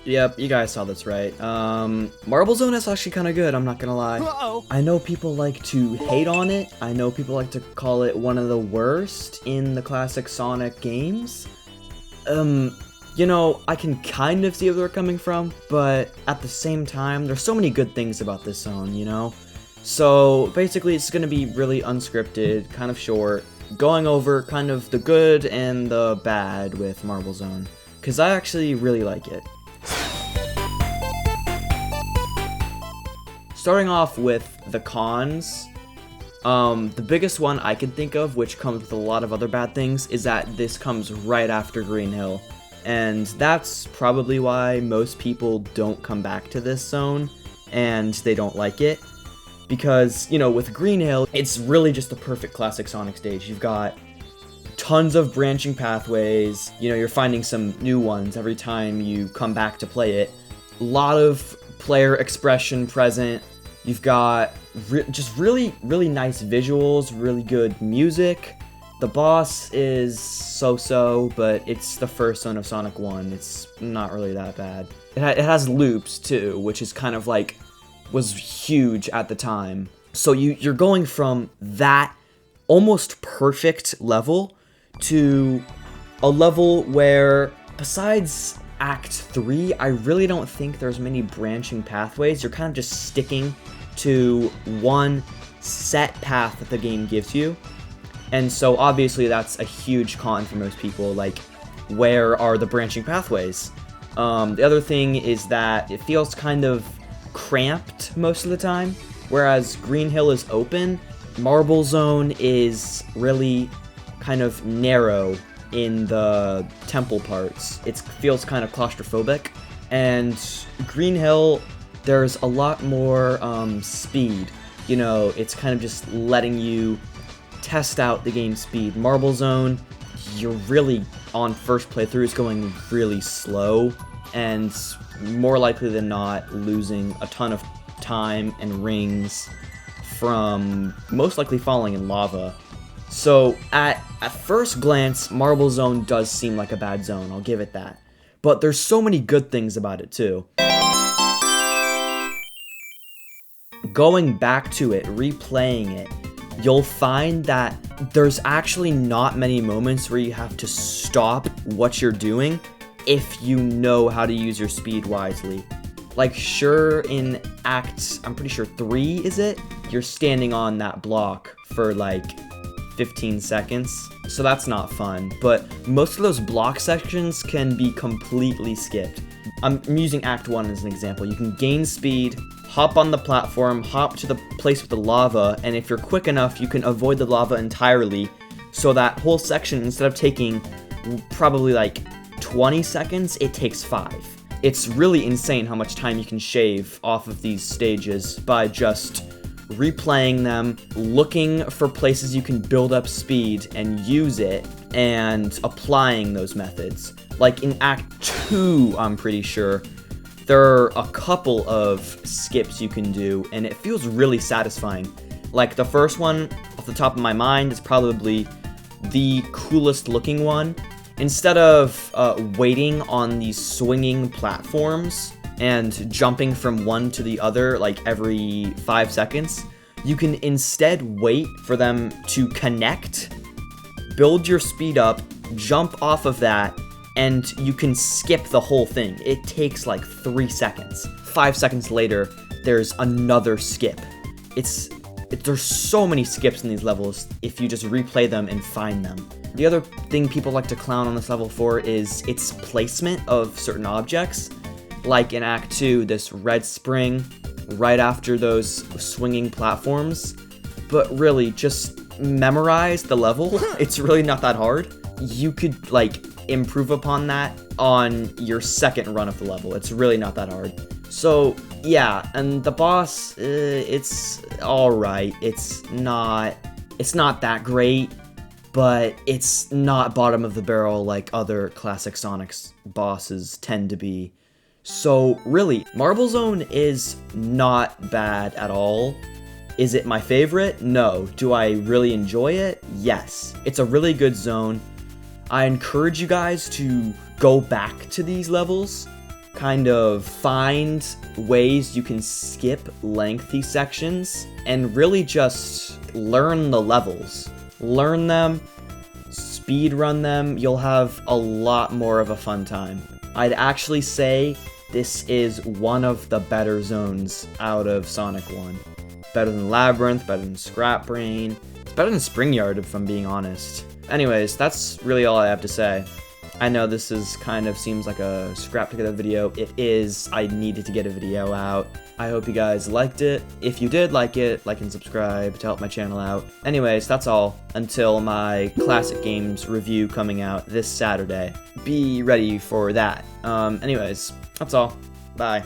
Yep, you guys saw this right. Marble Zone is actually kind of good, I'm not gonna lie. Uh-oh. I know people like to hate on it. I know people like to call it one of the worst in the classic Sonic games. You know, I can kind of see where they're coming from, but at the same time, there's so many good things about this zone, you know? So, basically, it's gonna be really unscripted, kind of short, going over kind of the good and the bad with Marble Zone, because I actually really like it. Starting off with the cons, the biggest one I can think of, which comes with a lot of other bad things, is that this comes right after Green Hill. And that's probably why most people don't come back to this zone, and they don't like it. Because, you know, with Green Hill, it's really just the perfect classic Sonic stage. You've got tons of branching pathways, you know, you're finding some new ones every time you come back to play it. A lot of player expression present. You've got just really nice visuals, really good music. The boss is so-so, but it's the first zone of Sonic 1. It's not really that bad. It has loops, too, which is kind of like, was huge at the time. So you're going from that almost perfect level to a level where, besides Act 3, I really don't think there's many branching pathways. You're kind of just sticking to one set path that the game gives you. And so obviously that's a huge con for most people, like, where are the branching pathways? The other thing is that it feels kind of cramped most of the time, whereas Green Hill is open, Marble Zone is really kind of narrow in the temple parts. It feels kind of claustrophobic, and Green Hill, there's a lot more speed. You know, it's kind of just letting you test out the game's speed. Marble Zone, you're really, on first playthroughs, going really slow, and more likely than not, losing a ton of time and rings from most likely falling in lava. So, at first glance, Marble Zone does seem like a bad zone, I'll give it that. But there's so many good things about it, too. Going back to it, replaying it, you'll find that there's actually not many moments where you have to stop what you're doing if you know how to use your speed wisely. Like, sure, in I'm pretty sure 3, is it? You're standing on that block for like 15 seconds, so that's not fun. But most of those block sections can be completely skipped. I'm using Act 1 as an example. You can gain speed, hop on the platform, hop to the place with the lava, and if you're quick enough, you can avoid the lava entirely, so that whole section, instead of taking probably like 20 seconds, it takes 5. It's really insane how much time you can shave off of these stages by just replaying them, looking for places you can build up speed and use it, and applying those methods. Like in Act 2, I'm pretty sure, there are a couple of skips you can do, and it feels really satisfying. Like, the first one, off the top of my mind, is probably the coolest looking one. Instead of waiting on these swinging platforms and jumping from one to the other like every 5 seconds, you can instead wait for them to connect, build your speed up, jump off of that, and you can skip the whole thing. It takes like 3 seconds. 5 seconds later, there's another skip. There's so many skips in these levels if you just replay them and find them. The other thing people like to clown on this level for is its placement of certain objects. Like in Act 2, this red spring right after those swinging platforms. But really, just memorize the level. It's really not that hard. You could, like, improve upon that on your second run of the level. It's really not that hard. So, yeah, and the boss, it's alright. It's not that great, but it's not bottom of the barrel like other classic Sonic's bosses tend to be. So, really, Marble Zone is not bad at all. Is it my favorite? No. Do I really enjoy it? Yes. It's a really good zone. I encourage you guys to go back to these levels, kind of find ways you can skip lengthy sections and really just learn the levels. Learn them, speed run them, you'll have a lot more of a fun time. I'd actually say this is one of the better zones out of Sonic 1. Better than Labyrinth, better than Scrap Brain. It's better than Spring Yard, if I'm being honest. Anyways, that's really all I have to say. I know this is kind of seems like a scrap together video. It is. I needed to get a video out. I hope you guys liked it. If you did like it, like and subscribe to help my channel out. Anyways, that's all. Until my classic games review coming out this Saturday. Be ready for that. Anyways, that's all. Bye.